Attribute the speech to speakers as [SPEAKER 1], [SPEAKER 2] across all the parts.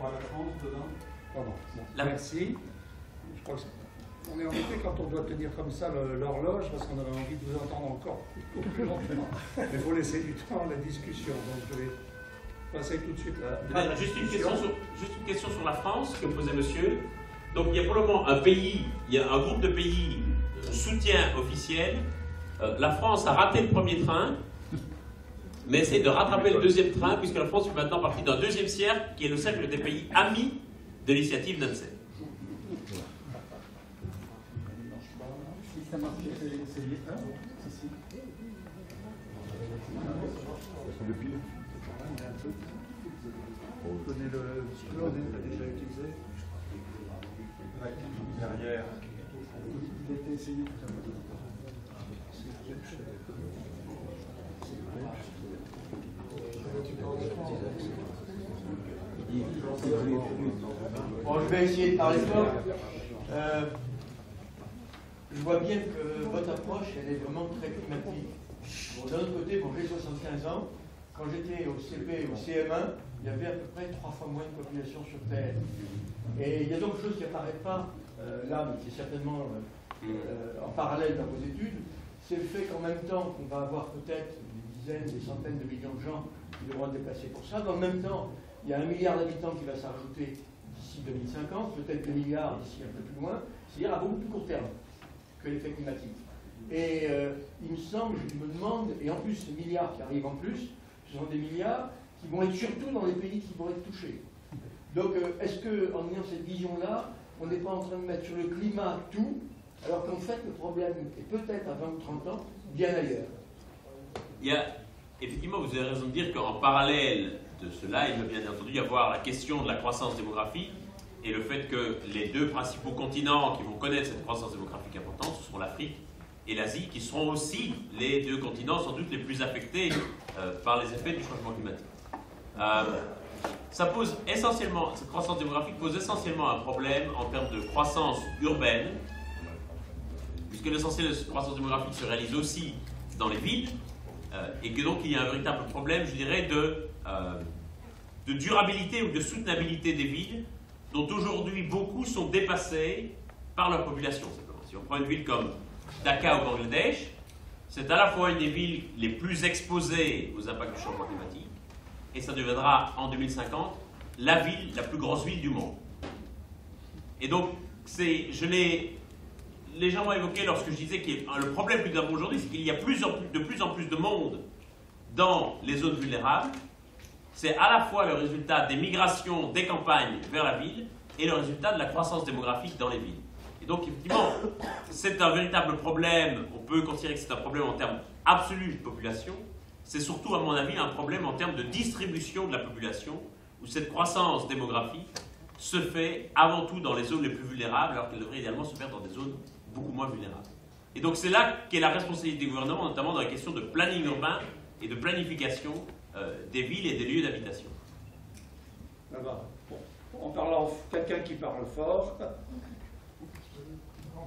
[SPEAKER 1] crois la France dedans.
[SPEAKER 2] Pardon. Bon, merci. Je crois que on est en effet quand on doit tenir comme ça l'horloge, parce qu'on avait envie de vous entendre encore plus longtemps. Mais il faut laisser du temps à la discussion. Donc je vais passer tout de suite à la
[SPEAKER 3] juste une question sur la France que posait monsieur. Donc il y a pour le moment un pays, il y a un groupe de pays soutien officiel. La France a raté le premier train, mais essaie de rattraper le deuxième train, puisque la France fait maintenant partie d'un deuxième cercle, qui est le cercle des pays amis de l'initiative Nansen.
[SPEAKER 2] Ça marche, essayez. Vous donnez le stylo, on l'a déjà utilisé.
[SPEAKER 1] Derrière.
[SPEAKER 2] Il a été essayé tout à l'heure.
[SPEAKER 4] Bon, je vais essayer de parler fort. Je vois bien que votre approche, elle est vraiment très climatique. Bon, d'un autre côté, bon, j'ai 75 ans. Quand j'étais au CP, au CM1, il y avait à peu près 3 fois moins de population sur Terre. Et il y a donc quelque chose qui n'apparaît pas là, mais qui est certainement en parallèle dans vos études. C'est le fait qu'en même temps qu'on va avoir peut-être des dizaines, des centaines de millions de gens qui devront se déplacer pour ça, dans le même temps, il y a 1 milliard d'habitants qui va s'ajouter d'ici 2050, peut-être 2 milliards d'ici un peu plus loin, c'est-à-dire à beaucoup plus court terme que l'effet climatique. Et il me semble, je me demande, et en plus ces milliards qui arrivent en plus, ce sont des milliards qui vont être surtout dans les pays qui vont être touchés. Donc est-ce qu'en ayant cette vision-là, on n'est pas en train de mettre sur le climat tout, alors qu'en fait le problème est peut-être à 20 ou 30 ans bien ailleurs?
[SPEAKER 3] Il y a, effectivement, vous avez raison de dire qu'en parallèle de cela, il va bien entendu y avoir la question de la croissance démographique et le fait que les deux principaux continents qui vont connaître cette croissance démographique importante, ce seront l'Afrique et l'Asie, qui seront aussi les deux continents sans doute les plus affectés par les effets du changement climatique. Ça pose essentiellement, cette croissance démographique pose essentiellement un problème en termes de croissance urbaine, puisque l'essentiel de cette croissance démographique se réalise aussi dans les villes, et que donc il y a un véritable problème, je dirais, de durabilité ou de soutenabilité des villes, dont aujourd'hui beaucoup sont dépassés par leur population. Simplement. Si on prend une ville comme Dhaka au Bangladesh, c'est à la fois une des villes les plus exposées aux impacts du changement climatique, et ça deviendra en 2050 la ville, la plus grosse ville du monde. Et donc, je l'ai légèrement évoqué lorsque je disais que le problème que nous avons aujourd'hui, c'est qu'il y a de plus en plus de monde dans les zones vulnérables. C'est à la fois le résultat des migrations des campagnes vers la ville et le résultat de la croissance démographique dans les villes. Et donc, effectivement, c'est un véritable problème. On peut considérer que c'est un problème en termes absolus de population. C'est surtout, à mon avis, un problème en termes de distribution de la population, où cette croissance démographique se fait avant tout dans les zones les plus vulnérables, alors qu'elle devrait idéalement se faire dans des zones beaucoup moins vulnérables. Et donc, c'est là qu'est la responsabilité des gouvernements, notamment dans la question de planning urbain et de planification des villes et des lieux d'habitation.
[SPEAKER 2] Là-bas. Bon. En parlant, quelqu'un qui parle fort.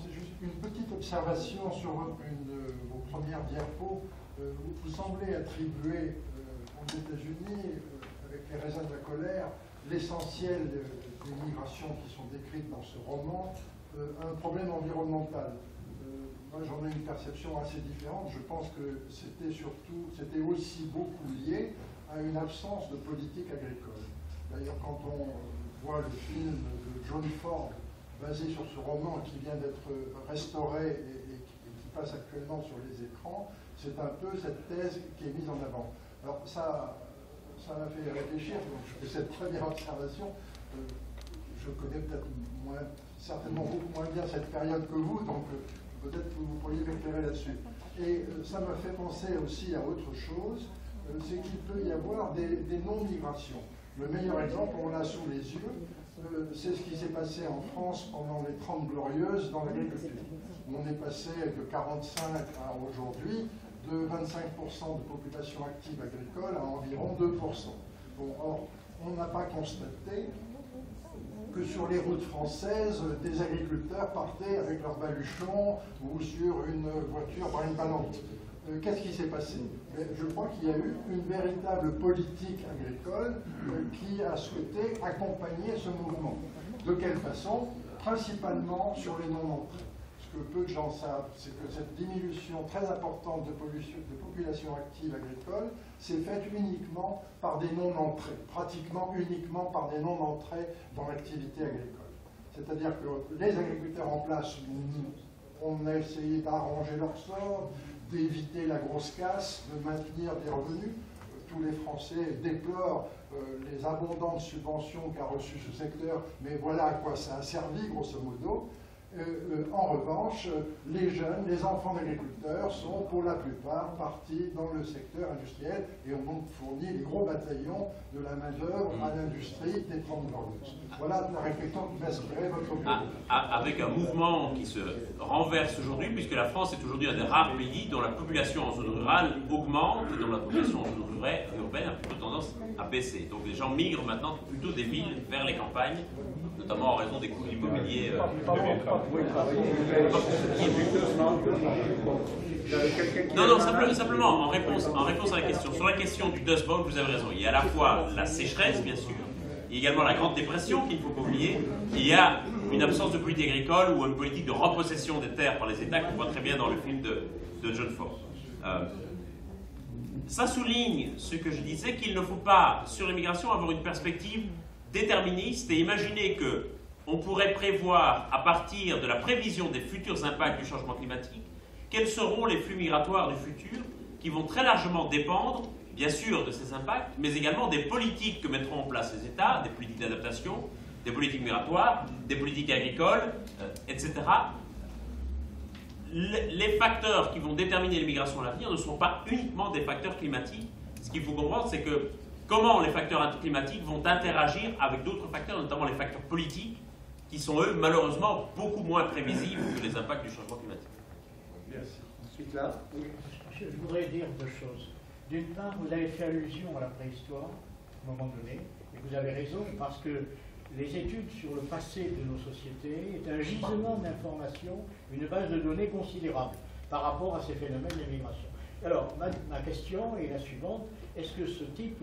[SPEAKER 5] C'est juste une petite observation sur une de vos premières diapos. Vous semblez attribuer aux États-Unis, avec les raisins de la colère, l'essentiel des migrations qui sont décrites dans ce roman, un problème environnemental. Moi, j'en ai une perception assez différente. Je pense que c'était aussi beaucoup lié à une absence de politique agricole. D'ailleurs, quand on voit le film de John Ford, basé sur ce roman qui vient d'être restauré et qui passe actuellement sur les écrans, c'est un peu cette thèse qui est mise en avant. Alors ça m'a fait réfléchir, donc je fais cette première observation. Je connais peut-être certainement beaucoup moins bien cette période que vous, donc peut-être que vous pourriez m'éclairer là-dessus. Et ça m'a fait penser aussi à autre chose, c'est qu'il peut y avoir des non-migrations. Le meilleur exemple, on l'a sous les yeux, c'est ce qui s'est passé en France pendant les 30 Glorieuses dans l'agriculture. On est passé de 45 à aujourd'hui, de 25% de population active agricole à environ 2%. Bon, or, on n'a pas constaté que sur les routes françaises, des agriculteurs partaient avec leur baluchon ou sur une voiture brinque-ballante. qu'est-ce qui s'est passé? Je crois qu'il y a eu une véritable politique agricole qui a souhaité accompagner ce mouvement. De quelle façon? Principalement sur les non-entrées. Ce que peu de gens savent, c'est que cette diminution très importante de population active agricole s'est faite uniquement par des non-entrées, pratiquement uniquement par des non-entrées dans l'activité agricole. C'est-à-dire que les agriculteurs en place, on a essayé d'arranger leur sort, d'éviter la grosse casse, de maintenir des revenus. Tous les Français déplorent les abondantes subventions qu'a reçues ce secteur, mais voilà à quoi ça a servi, grosso modo. En revanche, les jeunes, les enfants d'agriculteurs sont pour la plupart partis dans le secteur industriel et ont donc fourni les gros bataillons de la main-d'œuvre à l'industrie des 30 glorieuses. Voilà la réflexion qui va inspirer votre opinion.
[SPEAKER 3] Avec un mouvement qui se renverse aujourd'hui, puisque la France est aujourd'hui un des rares pays dont la population en zone rurale augmente et dont la population en zone urbaine a plutôt tendance à baisser. Donc les gens migrent maintenant plutôt des villes vers les campagnes, notamment en raison des coûts de l'immobilier. Non, simplement en réponse à la question. Sur la question du Dust Bowl, vous avez raison. Il y a à la fois la sécheresse, bien sûr, il y a également la Grande Dépression qu'il ne faut pas oublier. Il y a une absence de politique agricole ou une politique de repossession des terres par les États qu'on voit très bien dans le film de John Ford. Ça souligne ce que je disais, qu'il ne faut pas, sur l'immigration, avoir une perspective déterministe et imaginer que on pourrait prévoir, à partir de la prévision des futurs impacts du changement climatique, quels seront les flux migratoires du futur, qui vont très largement dépendre, bien sûr, de ces impacts, mais également des politiques que mettront en place les États, des politiques d'adaptation, des politiques migratoires, des politiques agricoles, etc. Les facteurs qui vont déterminer l'immigration à l'avenir ne seront pas uniquement des facteurs climatiques. Ce qu'il faut comprendre, c'est que comment les facteurs climatiques vont interagir avec d'autres facteurs, notamment les facteurs politiques, qui sont, eux, malheureusement, beaucoup moins prévisibles que les impacts du changement climatique.
[SPEAKER 2] Merci. Ensuite, là. Oui.
[SPEAKER 1] Je voudrais dire deux choses. D'une part, vous avez fait allusion à la préhistoire, à un moment donné, et vous avez raison, parce que les études sur le passé de nos sociétés est un gisement d'informations, une base de données considérable par rapport à ces phénomènes d'immigration. Alors, ma question est la suivante. Est-ce que ce type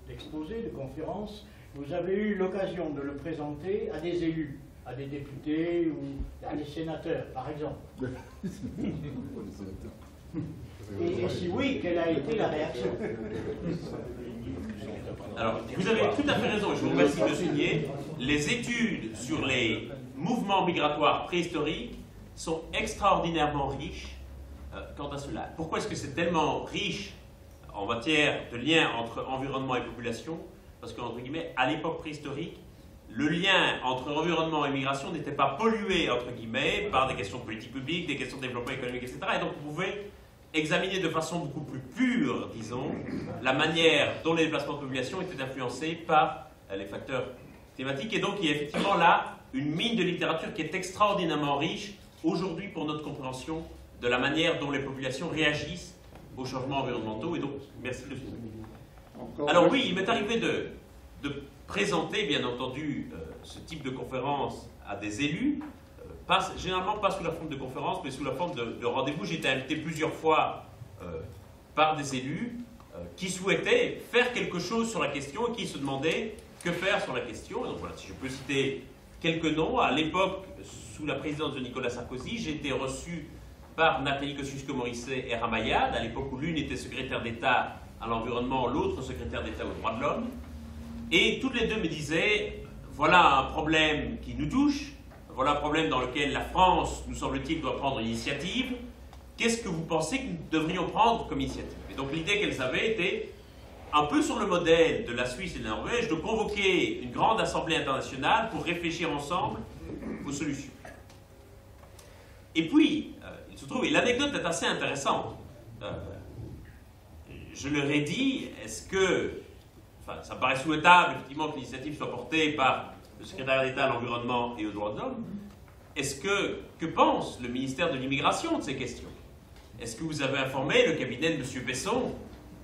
[SPEAKER 1] d'exposé, de conférence, vous avez eu l'occasion de le présenter à des élus, à des députés ou à des sénateurs, par exemple? Et si oui, quelle a été la réaction?
[SPEAKER 3] Alors, vous avez tout à fait raison, et je vous remercie de souligner, les études sur les mouvements migratoires préhistoriques sont extraordinairement riches quant à cela. Pourquoi est-ce que c'est tellement riche en matière de lien entre environnement et population? Parce qu'entre guillemets, à l'époque préhistorique, le lien entre environnement et migration n'était pas pollué, entre guillemets, par des questions de politique publique, des questions de développement économique, etc. Et donc, vous pouvez examiner de façon beaucoup plus pure, disons, la manière dont les déplacements de population étaient influencés par les facteurs climatiques. Et donc, il y a effectivement là une mine de littérature qui est extraordinairement riche aujourd'hui pour notre compréhension de la manière dont les populations réagissent aux changements environnementaux. Et donc, merci de ce. Alors oui, il m'est arrivé de présenter, bien entendu, ce type de conférence à des élus, généralement pas sous la forme de conférence, mais sous la forme de rendez-vous. J'ai été invité plusieurs fois par des élus qui souhaitaient faire quelque chose sur la question et qui se demandaient que faire sur la question. Et donc voilà, si je peux citer quelques noms, à l'époque, sous la présidence de Nicolas Sarkozy, j'ai été reçu par Nathalie Kosciusko-Morizet et Ramayad, à l'époque où l'une était secrétaire d'État à l'environnement, l'autre secrétaire d'État aux droits de l'homme. Et toutes les deux me disaient, voilà un problème qui nous touche, voilà un problème dans lequel la France, nous semble-t-il, doit prendre une initiative. Qu'est-ce que vous pensez que nous devrions prendre comme initiative? Et donc l'idée qu'elles avaient était, un peu sur le modèle de la Suisse et de la Norvège, de convoquer une grande assemblée internationale pour réfléchir ensemble aux solutions. Et puis, il se trouve, et l'anecdote est assez intéressante, je leur ai dit, est-ce que, enfin, ça me paraît souhaitable, effectivement, que l'initiative soit portée par le secrétaire d'État à l'environnement et aux droits de l'homme. Est-ce que pense le ministère de l'immigration de ces questions? Est-ce que vous avez informé le cabinet de M. Besson,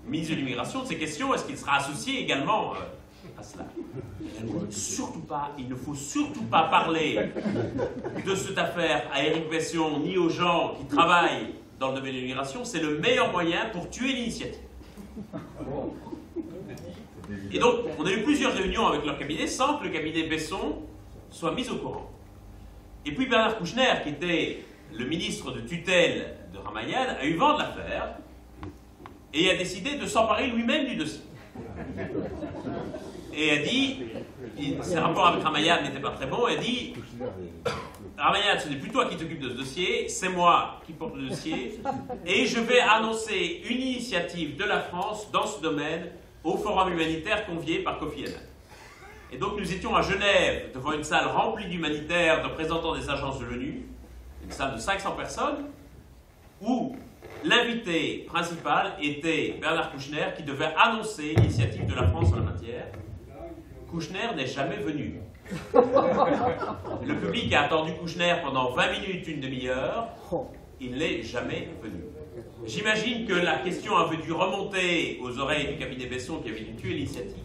[SPEAKER 3] ministre de l'immigration, de ces questions? Est-ce qu'il sera associé également à cela? Surtout pas, il ne faut surtout pas parler de cette affaire à Éric Besson, ni aux gens qui travaillent dans le domaine de l'immigration, c'est le meilleur moyen pour tuer l'initiative. Et donc, on a eu plusieurs réunions avec leur cabinet sans que le cabinet Besson soit mis au courant. Et puis Bernard Kouchner, qui était le ministre de tutelle de Ramayad, a eu vent de l'affaire et a décidé de s'emparer lui-même du dossier. Et a dit, ses rapports avec Ramayad n'étaient pas très bons, et a dit, Ramayad, ce n'est plus toi qui t'occupes de ce dossier, c'est moi qui porte le dossier, et je vais annoncer une initiative de la France dans ce domaine au forum humanitaire convié par Kofi Annan. Et donc nous étions à Genève, devant une salle remplie d'humanitaires, de représentants des agences de l'ONU, une salle de 500 personnes, où l'invité principal était Bernard Kouchner, qui devait annoncer l'initiative de la France en la matière. Kouchner n'est jamais venu. Le public a attendu Kouchner pendant 20 minutes, une demi-heure. Il n'est jamais venu. J'imagine que la question avait dû remonter aux oreilles du cabinet Besson qui avait dû tuer l'initiative.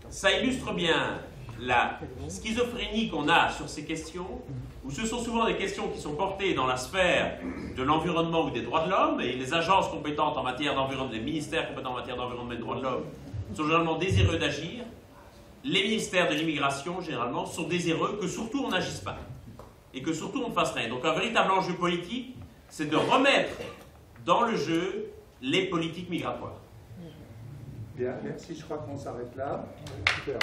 [SPEAKER 3] Ça illustre bien la schizophrénie qu'on a sur ces questions, où ce sont souvent des questions qui sont portées dans la sphère de l'environnement ou des droits de l'homme, et les agences compétentes en matière d'environnement, les ministères compétents en matière d'environnement et de droits de l'homme sont généralement désireux d'agir. Les ministères de l'immigration, généralement, sont désireux que surtout on n'agisse pas, et que surtout on ne fasse rien. Donc un véritable enjeu politique, c'est de remettre dans le jeu les politiques migratoires.
[SPEAKER 2] Bien, merci, je crois qu'on s'arrête là. Super.